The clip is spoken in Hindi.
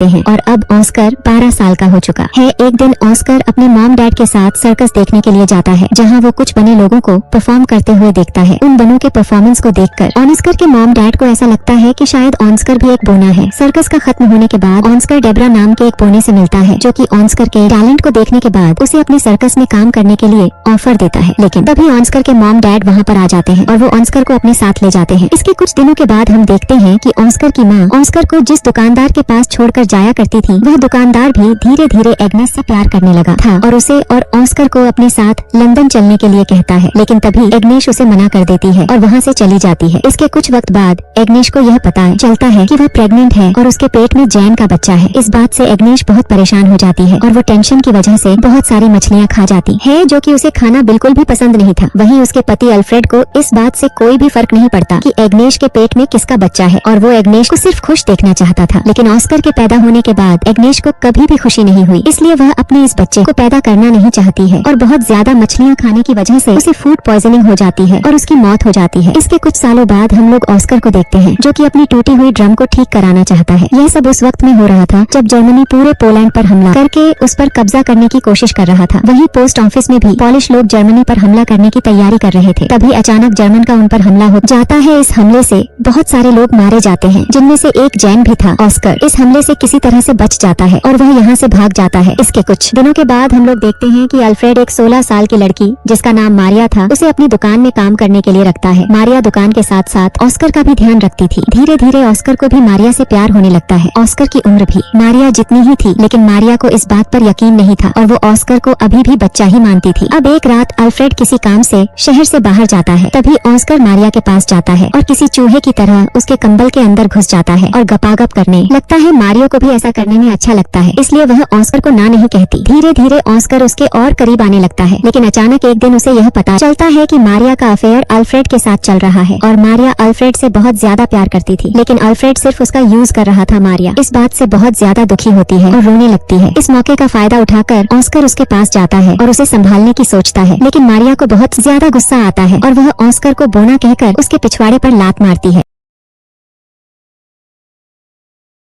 हैं और अब ऑस्कर 12 साल का हो चुका है। एक दिन ऑस्कर अपने मॉम डैड के साथ सर्कस देखने के लिए जाता है, जहां वो कुछ बने लोगों को परफॉर्म करते हुए देखता है। उन बनों के परफॉर्मेंस को देखकर ऑस्कर के मॉम डैड को ऐसा लगता है कि शायद ऑस्कर भी एक बोना है। सर्कस का खत्म होने के बाद ऑस्कर डेब्रा नाम के एक बोने से मिलता है, जो कि ऑस्कर के टैलेंट को देखने के बाद उसे अपने सर्कस में काम करने के लिए ऑफर देता है। लेकिन तभी ऑस्कर के मॉम डैड वहाँ पर आ जाते हैं और वो ऑस्कर को अपने साथ ले जाते हैं। इसके कुछ दिनों के बाद हम देखते हैं कि ऑस्कर की माँ ऑस्कर को जिस दुकानदार के पास छोड़कर जाया करती थी, वह दुकानदार भी धीरे धीरे एग्नेस से प्यार करने लगा था और उसे और ऑस्कर को अपने साथ लंदन चलने के लिए कहता है। लेकिन तभी एग्नेस उसे मना कर देती है और वहाँ से चली जाती है। इसके कुछ वक्त बाद एग्नेस को यह पता चलता है कि वह प्रेग्नेंट है और उसके पेट में जैन का बच्चा है। इस बात से एग्नेस बहुत परेशान हो जाती है और वो टेंशन की वजह से बहुत सारी मछलियाँ खा जाती है, जो कि उसे खाना बिल्कुल भी पसंद नहीं था। वहीं उसके पति अल्फ्रेड को इस बात से कोई भी फर्क नहीं पड़ता कि एग्नेस के पेट में किसका बच्चा है और वो एग्नेस को सिर्फ खुश देखना चाहता था। लेकिन ऑस्कर के पैदा होने के बाद एग्नेस को कभी भी खुशी नहीं हुई, इसलिए वह अपने इस बच्चे को पैदा करना नहीं चाहती है और बहुत ज्यादा मछलियाँ खाने की वजह से उसे फूड पॉइजनिंग हो जाती है और उसकी मौत हो जाती है। इसके कुछ सालों बाद हम लोग ऑस्कर को देखते हैं, जो कि अपनी टूटी हुई ड्रम को ठीक कराना चाहता है। यह सब उस वक्त में हो रहा था जब जर्मनी पूरे पोलैंड पर हमला करके उस पर कब्जा करने की कोशिश कर रहा था। वहीं पोस्ट ऑफिस में भी पॉलिश लोग जर्मनी पर हमला करने की तैयारी कर रहे थे। तभी अचानक जर्मन का उन पर हमला हो जाता है। इस हमले से बहुत सारे लोग मारे जाते हैं, जिनमें से एक जैन भी था। ऑस्कर इस हमले से किसी तरह से बच जाता है और वह यहाँ से भाग जाता है। इसके कुछ दिनों के बाद हम लोग देखते हैं कि अल्फ्रेड एक 16 साल की लड़की जिसका नाम मारिया था, उसे अपनी दुकान में काम करने के लिए रखता है। मारिया दुकान के साथ साथ ऑस्कर का भी ध्यान रखती थी। धीरे धीरे ऑस्कर को भी मारिया से प्यार होने लगता है। ऑस्कर की उम्र भी मारिया जितनी ही थी, लेकिन मारिया को इस बात पर यकीन नहीं था और वो ऑस्कर को अभी भी बच्चा ही मानती थी। अब एक रात अल्फ्रेड किसी काम से शहर से बाहर जाता है। तभी ऑस्कर मारिया के पास जाता है और किसी चूहे की तरह उसके कंबल के अंदर घुस जाता है और गपागप करने लगता है। मारियो को भी ऐसा करने में अच्छा लगता है, इसलिए वह ऑस्कर को ना नहीं कहती। धीरे धीरे ऑस्कर उसके और करीब आने लगता है, लेकिन अचानक एक दिन उसे यह पता चलता है कि मारिया का अफेयर अल्फ्रेड के साथ चल रहा है और मारिया अल्फ्रेड से बहुत ज्यादा प्यार करती थी, लेकिन अल्फ्रेड सिर्फ उसका यूज कर रहा था। मारिया इस बात से बहुत ज्यादा दुखी होती है और रोने लगती है। इस मौके का फायदा उठाकर ऑस्कर उसके पास जाता है और उसे संभालने की सोचता है, लेकिन मारिया को बहुत ज्यादा गुस्सा आता है और वह ऑस्कर को बोना कहकर उसके पिछवाड़े पर लात मारती है।